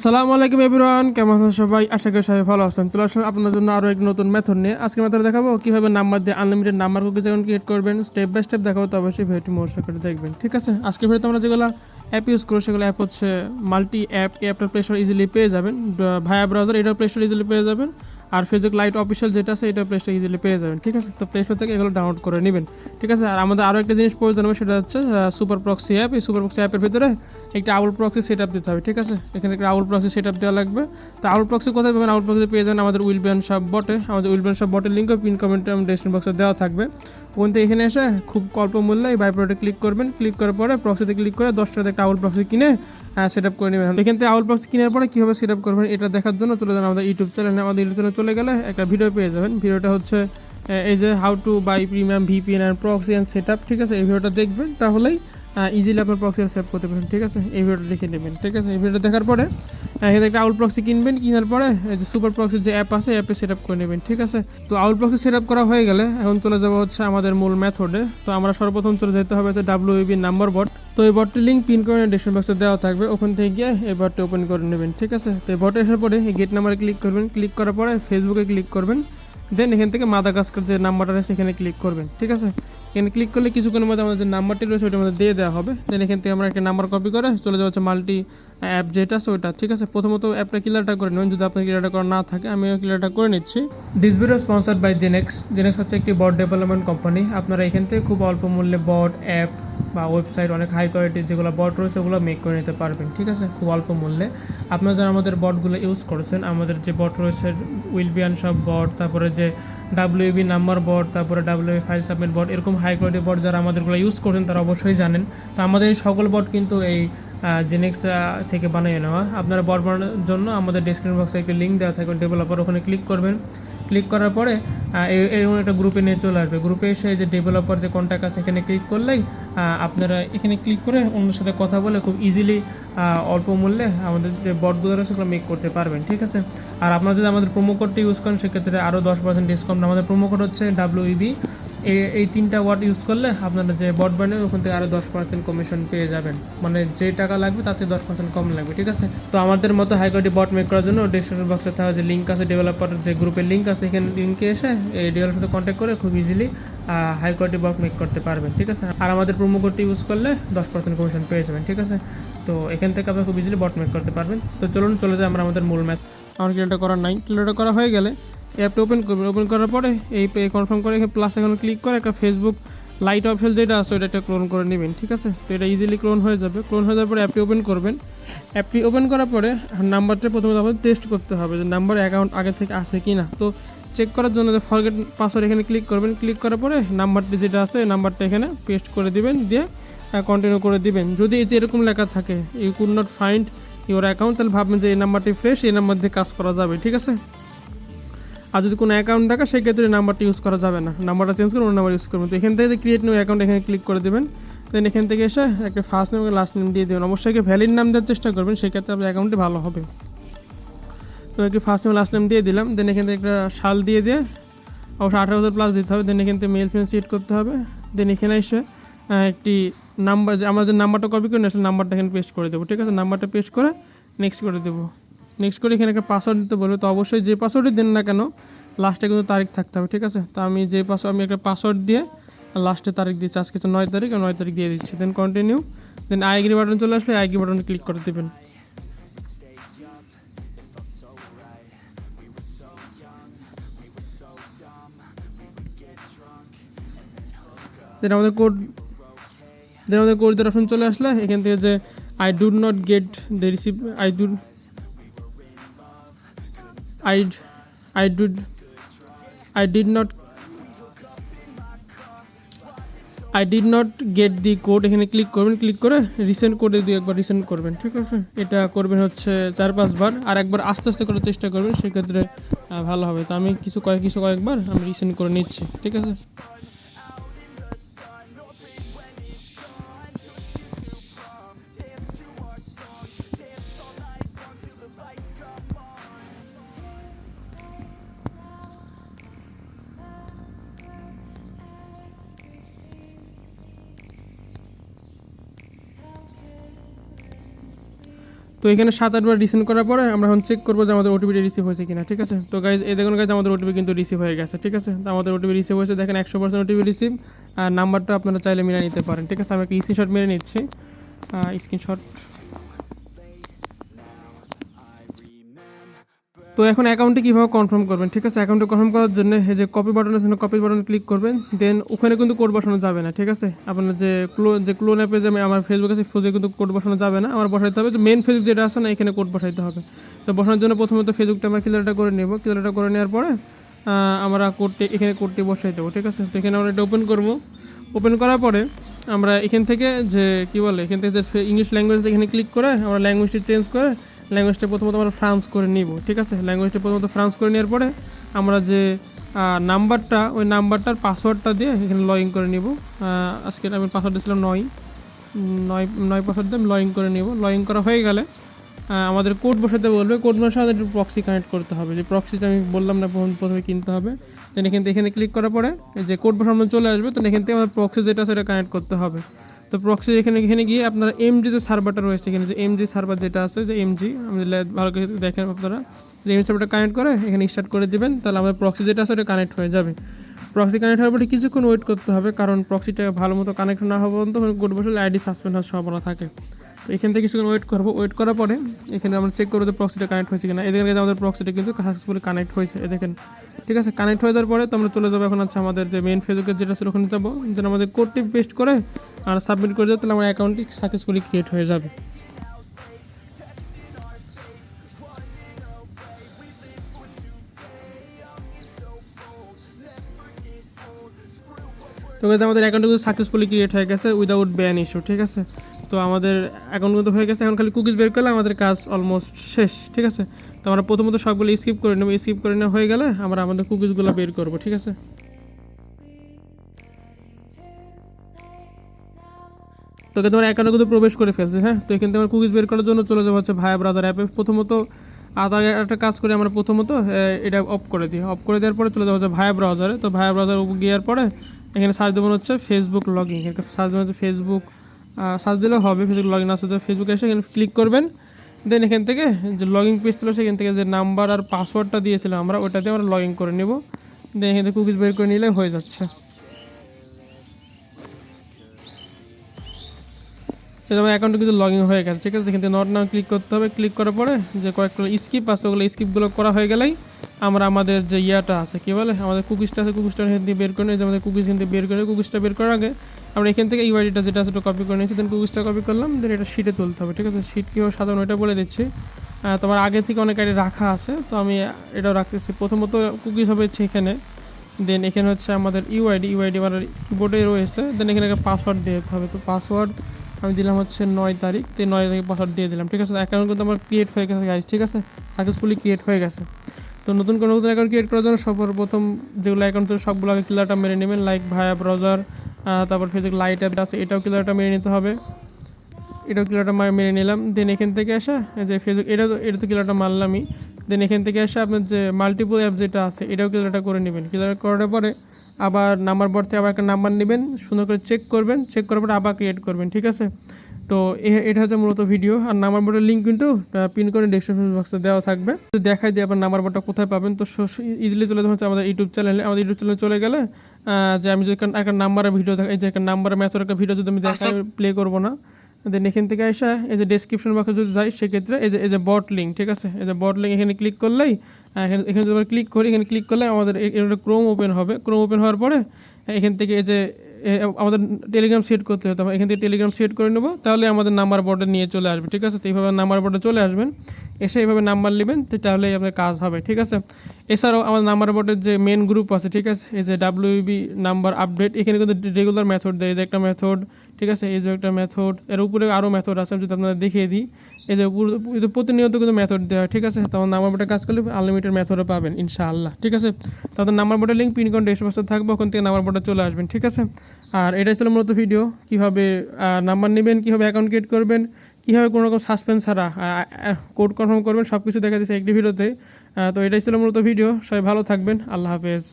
আসসালামু আলাইকুম এভরিওয়ান, কেমন আছেন সবাই? আশা করি সবাই ভালো আছেন। চলে আসুন আপনাদের জন্য আরও এক নতুন মেথড নিয়ে। আজকে মেথড দেখাবো কীভাবে নাম্বার দিয়ে আনলিমিটেড নাম্বার কুকি যেমন ক্রিয়েট করবেন। স্টেপ বাই স্টেপ দেখাবো, তো অবশ্যই ভিডিওটি মনোযোগ করে দেখবেন, ঠিক আছে? আজকে ভিডিওতে আমরা যেগুলো অ্যাপ ইউজ করবো সেগুলো অ্যাপ হচ্ছে মাল্টি অ্যাপ। এই অ্যাপটা প্লে স্টোর ইজিলি পেয়ে যাবেন, ভায়া ব্রাউজার এটা প্লে স্টোর ইজিলি পেয়ে যাবেন। আর ফেসবুক লাইট অফিসিয়াল যেটা আছে এটা প্লে স্টোর ইজিলি পেয়ে যাবেন, ঠিক আছে? তো প্লে স্টোর থেকে এগুলো ডাউনলোড করে নেবেন, ঠিক আছে? আর আমাদের আরও একটা জিনিস প্রয়োজন হবে, সেটা হচ্ছে সুপার প্রক্সি অ্যাপ। এই সুপার প্রক্সি অ্যাপের ভিতরে একটা আউল প্রক্সি সেট আপ দিতে হবে, ঠিক আছে? এখানে একটা আউল প্রক্সি সেট আপ দেওয়া লাগবে। তো আউল প্রক্সি কোথায় পাবেন? আউল প্রক্সি পেয়ে যাবেন আমাদের উইলবিয়ান শপ বটে। আমাদের উইলবিয়ান শপ বটের লিঙ্কও পিন কমেন্ট এবং ডেসক্রিপশন বক্সে দেওয়া থাকবে। ওখান থেকে এখানে এসে খুব অল্প মূল্যে এই বাইপ্রোডাক্টে ক্লিক করবেন। ক্লিক করার পরে প্রক্সিতে ক্লিক করে 10 টাকাতে একটা আউল প্রক্সি কিনে সেট আপ করে নেবেন। এখান থেকে আউল প্রক্সি কেনার পরে কীভাবে সেট আপ করবেন এটা দেখার জন্য চলে যান আমাদের ইউটিউব চ্যানেলে। আমাদের ইউটিউব চ্যানেলে চলে গেলে একটা ভিডিও পেয়ে যাবেন। ভিডিওটা হচ্ছে এই যে how to buy premium VPN and proxy and set up, ঠিক আছে? এই ভিডিওটা দেখবেন, তাহলেই ইজিলি আপনার প্রক্সি সেভ করতে পারেন, ঠিক আছে? এই ভিডিওটা দেখে নেবেন, ঠিক আছে? এই ভিডিওটা দেখার পরে এখানে একটা আউল প্রক্সি কিনবেন। কেনার পরে এই যে সুপার প্রক্সির যে অ্যাপ আছে অ্যাপে সেট আপ করে নেবেন, ঠিক আছে? তো আউল প্রক্সি সেট আপ করা হয়ে গেলে এখন চলে যাবো হচ্ছে আমাদের মূল মেথডে। তো আমরা সর্বপ্রথম চলে যেতে হবে হচ্ছে WEB নাম্বার বট। তো এই বটটির লিঙ্ক পিন করে ডেসক্রিপশন বক্সে দেওয়া থাকবে, ওখান থেকে গিয়ে এই বটটি ওপেন করে নেবেন, ঠিক আছে? তো এই বটে আসার পরে এই গেট নাম্বারে ক্লিক করবেন। ক্লিক করার পরে ফেসবুকে ক্লিক করবেন। দেন এখান থেকে মাদাগাস্কার যে নাম্বারটা রয়েছে এখানে ক্লিক করবেন, ঠিক আছে? এখানে ক্লিক করলে কিছুক্ষণের মধ্যে আমাদের যে নাম্বারটি রয়েছে ওইটার মধ্যে দিয়ে দেওয়া হবে। দেন এখান থেকে আমরা একটা নাম্বার কপি করে চলে যাওয়া হচ্ছে মাল্টি অ্যাপ যেটা আছে ওইটা, ঠিক আছে? প্রথমত অ্যাপটা ক্লিয়ারটা করে নেবেন, যদি আপনার ক্লিয়ারটা করা না থাকে। আমিও ক্লিয়ারটা করে নিচ্ছি। This video sponsored by Genex. Genex হচ্ছে একটি বট ডেভেলপমেন্ট কোম্পানি। আপনারা এখান থেকে খুব অল্প মূল্যে বট অ্যাপ বা ওয়েবসাইট অনেক হাই কোয়ালিটির যেগুলো বট রয়েছে ওগুলো মেক করে নিতে পারবেন, ঠিক আছে? খুব অল্প মূল্যে। আপনারা যারা আমাদের বটগুলো ইউজ করেছেন, আমাদের যে বট রয়েছে উইলবিয়ান সব বট, তারপরে যে WEB নাম্বার বট, তারপরে WEB ফাইল সাবমিট বট, এরকম হাই কোয়ালিটি বট যারা আমাদেরগুলো ইউজ করছেন তারা অবশ্যই জানেন। তো আমাদের এই সকল বট কিন্তু এই জেনেক্স থেকে বানিয়ে নেওয়া। আপনারা বট বানানোর জন্য আমাদের ডেসক্রিপশন বক্সে একটি লিঙ্ক দেওয়া থাকবে ডেভেলপার, ওখানে ক্লিক করবেন। ক্লিক করার পরে এরকম একটা গ্রুপে নিয়ে চলে আসবে। গ্রুপে এসে যে ডেভেলপার যে কন্ট্যাক্ট আছে এখানে ক্লিক করলেই আপনারা এখানে ক্লিক করে অন্যের সাথে কথা বলে খুব ইজিলি অল্প মূল্যে আমাদের যে বটগুলো রয়েছে সেগুলো মেক করতে পারবেন, ঠিক আছে? আর আপনারা যদি আমাদের প্রোমো কোডটি ইউজ করেন সেক্ষেত্রে আরও 10% ডিসকাউন্ট। আমাদের প্রোমো কোড হচ্ছে WEB। এই 3টা ওয়ার্ড ইউজ করলে আপনারা যে বট বানাবেন ওখান থেকে আরও 10% কমিশন পেয়ে যাবেন। মানে যে টাকা লাগবে তাতে 10% কম লাগবে, ঠিক আছে? তো আমাদের মতো হাই কোয়ালিটি বট মেক করার জন্য ডিসক্রিপশন বক্সে থাকা যে লিঙ্ক আছে ডেভেলপার যে গ্রুপের লিঙ্ক আছে, এখানে লিঙ্কে এসে এই ডেভেলপারের সাথে কন্ট্যাক্ট করে খুব ইজিলি হাই কোয়ালিটি বট মেক করতে পারবেন, ঠিক আছে? আর আমাদের প্রোমো কোডটি ইউজ করলে 10% কমিশন পেয়ে যাবেন, ঠিক আছে? তো এখান থেকে আপনি খুব ইজিলি বট মেক করতে পারবেন। তো চলুন চলে যাই আমরা আমাদের মূল ম্যাথ। আমার ক্লিয়ারটা করার নাই, ক্লিয়ারটা করা হয়ে গেলে অ্যাপটা ওপেন করবেন। ওপেন করার পরে এই কনফার্ম করে এখানে প্লাস এখন ক্লিক করে একটা ফেসবুক লাইট অফিসিয়াল যেটা আছে ওটা একটা ক্লোন করে নেবেন, ঠিক আছে? তো এটা ইজিলি ক্লোন হয়ে যাবে। ক্লোন হয়ে যাওয়ার পরে অ্যাপটি ওপেন করবেন। অ্যাপটি ওপেন করার পরে নাম্বারটা প্রথমে আপনাদের টেস্ট করতে হবে যে নাম্বার অ্যাকাউন্ট আগে থেকে আছে কি না। তো চেক করার জন্য যে ফরগেট পাসওয়ার্ড এখানে ক্লিক করবেন। ক্লিক করার পরে নাম্বারটি যেটা আছে এই নাম্বারটা এখানে পেস্ট করে দিবেন, দিয়ে কন্টিনিউ করে দিবেন। যদি এই যে এরকম লেখা থাকে you could not find your account, তাহলে ভাববেন যে এই নাম্বারটি ফ্রেশ, এই নাম্বার দিয়ে কাজ করা যাবে, ঠিক আছে? আর যদি কোনো অ্যাকাউন্ট থাকে সেক্ষেত্রে নাম্বারটি ইউজ করা যাবে না, নাম্বারটা চেঞ্জ করে অন্য নাম্বার ইউজ করবেন। তো এখান থেকে ক্রিয়েট নিউ অ্যাকাউন্ট এখানে ক্লিক করে দেবেন। দেন এখান থেকে এসে একটা ফার্স্ট নেম এবং লাস্ট নেম দিয়ে দেবেন। অবশ্যই ভ্যালিড নাম দেওয়ার চেষ্টা করবেন, সেক্ষেত্রে আপনার অ্যাকাউন্টটি ভালো হবে। তো একটি ফার্স্ট নেম লাস্ট নেম দিয়ে দিলাম। দেন এখান থেকে একটা সাল দিয়ে অবশ্যই 18 বছর প্লাস দিতে হবে। দেন এখান থেকে মেল ফিমেল সিলেক্ট করতে হবে। দেন এখানে এসে একটি নাম্বার যে আমরা যে নাম্বারটা কপি করে নিয়ে নাম্বারটা এখানে পেস্ট করে দেবো, ঠিক আছে? নাম্বারটা পেস্ট করে নেক্সট করে দেবো। নেক্সট করে এখানে একটা পাসওয়ার্ড দিতে বলবে। তো অবশ্যই যে পাসওয়ার্ডই দেন না কেন লাস্টে কিন্তু তারিখ থাকতে হবে, ঠিক আছে? তো আমি যে আমি একটা পাসওয়ার্ড দিয়ে লাস্টে তারিখ দিচ্ছি, আজকে তো 9 তারিখ, 9 তারিখ দিয়ে দিচ্ছি। Then continue. Then I agree button চলে আসলে আই এগ্রি বাটনে ক্লিক করে দেবেন। দেন আমাদের কোড দেওয়ার অপশন চলে আসলে এখান থেকে যে I do not get the receive I did not get the code এখানে ক্লিক করবেন। ক্লিক করে রিসেন্ড কোডে দিয়ে একবার রিসেন্ড করবেন, ঠিক আছে? এটা করবেন হচ্ছে 4-5 বার, আর একবার আস্তে আস্তে করার চেষ্টা করবেন, সেক্ষেত্রে ভালো হবে। তো আমি কয়েকবার আমি রিসেন্ড করে নিচ্ছি, ঠিক আছে? তো এখানে 7-8 বার রিসেন্ড করার পরে আমরা এখন চেক করবো যে আমাদের ওটিপিটা রিসিভ হয়েছে কিনা, ঠিক আছে। তো গাইজ এই দেখুন গাইজ আমাদের ওটিপি কিন্তু রিসিভ হয়ে গেছে, ঠিক আছে। তো আমাদের ওটিপি রিসিভ হয়েছে, দেখেন 100% ওটিপি রিসিভ। আর নাম্বারটা আপনারা চাইলে মিলিয়ে নিতে পারেন, ঠিক আছে। আমি একটা স্ক্রিনশট মেরে নিচ্ছি, স্ক্রিনশট। তো এখন অ্যাকাউন্টে কীভাবে কনফার্ম করবেন, ঠিক আছে। অ্যাকাউন্টে কনফার্ম করার জন্য এই যে কপি বাটন আছে, কপি বাটনে ক্লিক করবেন। দেন ওখানে কিন্তু কোড বসানো যাবে না, ঠিক আছে। আপনার যে ক্লোন অ্যাপে যে আমার ফেসবুক আছে ফেসবুকে কিন্তু কোড বসানো যাবে না, আমার বসাইতে হবে যে মেন ফেসবুক যেটা আছে না, এখানে কোড বসাইতে হবে। তো বসানোর জন্য প্রথমত ফেসবুকটা আমরা ক্লিয়ারটা করে নেব। ক্লিয়ারটা করে নেওয়ার পরে আমরা এখানে কোডটি বসাই দেবো, ঠিক আছে। তো এখানে আমরা এটা ওপেন করব। ওপেন করার পরে আমরা এখান থেকে যে কী বলে, এখান থেকে যে ইংলিশ ল্যাঙ্গুয়েজ এখানে ক্লিক করে আমরা ল্যাঙ্গুয়েজটি চেঞ্জ করে ল্যাঙ্গুয়েজটা প্রথমত আমরা ফ্রান্স করে নিব, ঠিক আছে। ল্যাঙ্গুয়েজটা প্রথমত ফ্রান্স করে নেওয়ার পরে আমরা যে নাম্বারটা, ওই নাম্বারটার পাসওয়ার্ডটা দিয়ে এখানে লগ ইন করে নিব। আজকে আমি পাসওয়ার্ড দিয়েছিলাম 9 পাসওয়ার্ড দিয়ে আমি লগ ইন করে নিব। লগ ইন করা হয়ে গেলে আমাদের কোড বসাতে বলবে। কোড বসাতে আমাদের একটু প্রক্সি কানেক্ট করতে হবে, যে প্রক্সিটা আমি বললাম না প্রথমে কিনতে হবে। দেন এখানে ক্লিক করার পরে যে কোড বসানো চলে আসবে, তো এখান থেকে আমাদের প্রক্সি যেটা সেটা কানেক্ট করতে হবে। তো প্রক্সি এখানে গিয়ে আপনার এমজি যে সার্ভারটা রয়েছে, এখানে যে এমজি সার্ভার যেটা আছে, যে এমজি আমি ভালো করে দেখেন আপনারা, যে এমজি সার্ভারটা কানেক্ট করে এখানে স্টার্ট করে দেবেন, তাহলে আমাদের প্রক্সি যেটা আছে ওটা কানেক্ট হয়ে যাবে। প্রক্সি কানেক্ট হওয়ার পরে কিছুক্ষণ ওয়েট করতে হবে, কারণ প্রক্সিটা ভালো মতো কানেক্ট না হওয়া পর্যন্ত কোড বসালে আইডি সাসপেন্ড হওয়ার সম্ভাবনা থাকে। তো এখান থেকে কিছুক্ষণ ওয়েট করবো। ওয়েট করার পরে এখানে আমরা চেক করবো যে প্রক্সিটা কানেক্ট হয়েছে কিনা। এদের আমাদের প্রক্সিটা কিন্তু সাকসেসফুলি কানেক্ট হয়েছে, দেখেন, ঠিক আছে। কানেক্ট হয়ে যাওয়ার পরে তো আমরা চলে যাবো এখন আছে আমাদের যে মেন ফেসবুকের যেটা ছিল ওখানে যাবো, যেন আমাদের কোডটি পেস্ট করে আর সাবমিট করে দেবো, তাহলে আমার অ্যাকাউন্টটি সাকসেসফুলি ক্রিয়েট হয়ে যাবে। তো আমাদের অ্যাকাউন্ট কিন্তু সাকসেসফুলি ক্রিয়েট হয়ে গেছে উইদাউট ব্যান ইস্যু, ঠিক আছে। তো আমাদের অ্যাকাউন্ট কিন্তু হয়ে গেছে, এখন খালি কুকিজ বের করলে আমাদের কাজ অলমোস্ট শেষ, ঠিক আছে। তো আমরা প্রথমত সবগুলো স্কিপ করে নেবো। স্কিপ করে নেওয়া হয়ে গেলে আমরা আমাদের কুকিজগুলো বের করবো, ঠিক আছে। তোকে তোমার অ্যাকাউন্টে কিন্তু প্রবেশ করে ফেলছে, হ্যাঁ। তো এখান থেকে আমার কুকিজ বের করার জন্য চলে যাবো হচ্ছে ভায়া ব্রাউজার অ্যাপে। প্রথমত আদার একটা কাজ করে আমরা প্রথমত এটা অফ করে দিই। অফ করে দেওয়ার পরে চলে যাবো হচ্ছে ভায়া ব্রাউজারে। তো ভায়া ব্রাউজার গিয়ার পরে এখানে সার্চ দেবেন হচ্ছে ফেসবুক লগ ইন। এখানে সার্চ দেবেন হচ্ছে ফেসবুক, সার্চ দিলেও হবে ফেসবুক লগ ইন আছে। তো ফেসবুকে এসে এখানে ক্লিক করবেন। দেন এখান থেকে যে লগ ইন পেজ ছিল সেখান থেকে যে নাম্বার আর পাসওয়ার্ডটা দিয়েছিলাম আমরা, ওইটাতে আমরা লগ ইন করে নেব। দেন এখান থেকে কুকিজ বের করে নিলে হয়ে যাচ্ছে। আমার অ্যাকাউন্টে কিন্তু লগ ইন হয়ে গেছে, ঠিক আছে। এখান থেকে নট নাও ক্লিক করতে হবে। ক্লিক করার পরে যে কয়েকটা স্কিপ আছে ওগুলো স্কিপগুলো করা হয়ে গেলেই আমরা আমাদের যে ইয়াটা আছে, কী বলে, আমাদের কুকিজটা আছে, কুকিজটা এখান থেকে বের করে নিই। যে আমাদের কুকিজ এখান থেকে বের করে, কুকিজটা বের করার আগে আমরা এখান থেকে ইউআইডিটা যেটা আছে ওটা কপি করে নিয়েছি। দেন কুকিজটা কপি করলাম। দেন এটা শিটে তুলতে হবে, ঠিক আছে। শিট কীভাবে সাধারণ ওইটা বলে দিচ্ছি। তোমার আগে থেকে অনেক আইডি রাখা আছে, তো আমি এটাও রাখতেছি। প্রথমত কুকিজ হবে হচ্ছে এখানে। দেন এখানে হচ্ছে আমাদের ইউআইডি আমার কিবোর্ডে রয়েছে। দেন এখানে একটা পাসওয়ার্ড দিয়ে দিতে হবে। তো পাসওয়ার্ড আমি দিলাম হচ্ছে 9 তারিখ। তো 9 তারিখ পাসওয়ার্ড দিয়ে দিলাম, ঠিক আছে। অ্যাকাউন্ট কিন্তু আমার ক্রিয়েট হয়ে গেছে গাইজ, ঠিক আছে। সাকসেসফুলি ক্রিয়েট হয়ে গেছে। তো নতুন অ্যাকাউন্ট ক্রিয়েট করার জন্য সর্বপ্রথম যেগুলো অ্যাকাউন্ট ছিল সবগুলো আগে ক্লিয়ারটা মেরে নেবেন, লাইক ভায়া ব্রাউজার, তারপর ফেসবুক লাইট অ্যাপ আছে, এটাও ক্লিয়ারটা মেরে নিতে হবে। এটাও ক্লিয়ারটা মেরে নিলাম। দেন এখান থেকে আসা যে ফেসবুক এটা তো ক্লিয়ারটা মারলামই। দেন এখান থেকে আসে আপনার যে মাল্টিপল অ্যাপ যেটা আছে এটাও ক্লিয়ারটা করে নেবেন। ক্লিয়ার করার পরে আবার নাম্বার বার থেকে আবার একটা নাম্বার নেবেন, সুন্দর করে চেক করবেন। চেক করার পরে আবার ক্রিয়েট করবেন, ঠিক আছে। তো এটা হচ্ছে মূলত ভিডিও। আর নাম্বার বোর্ডের লিঙ্ক কিন্তু পিন করে ডেসক্রিপশন বক্সে দেওয়া থাকবে। তো দেখাই দিয়ে আপনার নাম্বার বোর্ডটা কোথায় পাবেন। তো ইজিলি চলে যাচ্ছে আমাদের ইউটিউব চ্যানেলে। আমাদের ইউটিউব চ্যানেলে চলে গেলে যে আমি যদি একটা নাম্বারের ভিডিও দেখাই, যে একটা নাম্বারের ম্যাথের একটা ভিডিও যদি আমি দেখাই, প্লে করবো না। দেন এখান থেকে আসা এই যে ডেসক্রিপশন বক্সে যদি যাই সেক্ষেত্রে এই যে বট লিঙ্ক, ঠিক আছে। এই যে বট লিঙ্ক এখানে ক্লিক করলেই এখানে যদি আমরা ক্লিক করি, এখানে ক্লিক করলে আমাদের ক্রোম ওপেন হবে। ক্রোম ওপেন হওয়ার পরে এখান থেকে এই যে আমাদের টেলিগ্রাম সেট করতে হতে হবে। এখান থেকে টেলিগ্রাম সেট করে নেবো, তাহলে আমাদের নাম্বার বোর্ডে নিয়ে চলে আসবে, ঠিক আছে। তো এইভাবে নাম্বার বোর্ডে চলে আসবেন, এসে এইভাবে নাম্বার নেবেন, তাহলেই আপনার কাজ হবে, ঠিক আছে। এছাড়াও আমাদের নাম্বার বোর্ডের যে মেন গ্রুপ আছে, ঠিক আছে, এই যে WB নাম্বার আপডেট, এখানে কিন্তু রেগুলার মেথড দেয়, এই যে একটা মেথড, ঠিক আছে, এই যে একটা মেথড, এর উপরে আরও মেথড আছে, যদি আপনারা দেখিয়ে দিই। এই যে প্রতিনিয়ত কিন্তু মেথড দেওয়া হয়, ঠিক আছে। তখন নাম্বার বোর্ডে কাজ করলে আনলিমিটেড মেথডও পাবেন ইনশাআল্লাহ, ঠিক আছে। তাদের নাম্বার বোর্ডের লিঙ্ক পিন করে ডেসক্রিপশনে থাকবে, ওখান থেকে নাম্বার বোর্ডে চলে আসবেন, ঠিক আছে। আর এটাই ছিল মূলত ভিডিও, কীভাবে নাম্বার নেবেন, কীভাবে অ্যাকাউন্ট ক্রিয়েট করবেন, কীভাবে কোনো রকম সাসপেন্স ছাড়া কোড কনফার্ম করবেন, সব কিছু দেখা দিচ্ছে একটি ভিডিওতে। তো এটাই ছিল মূলত ভিডিও। সবাই ভালো থাকবেন, আল্লাহ হাফেজ।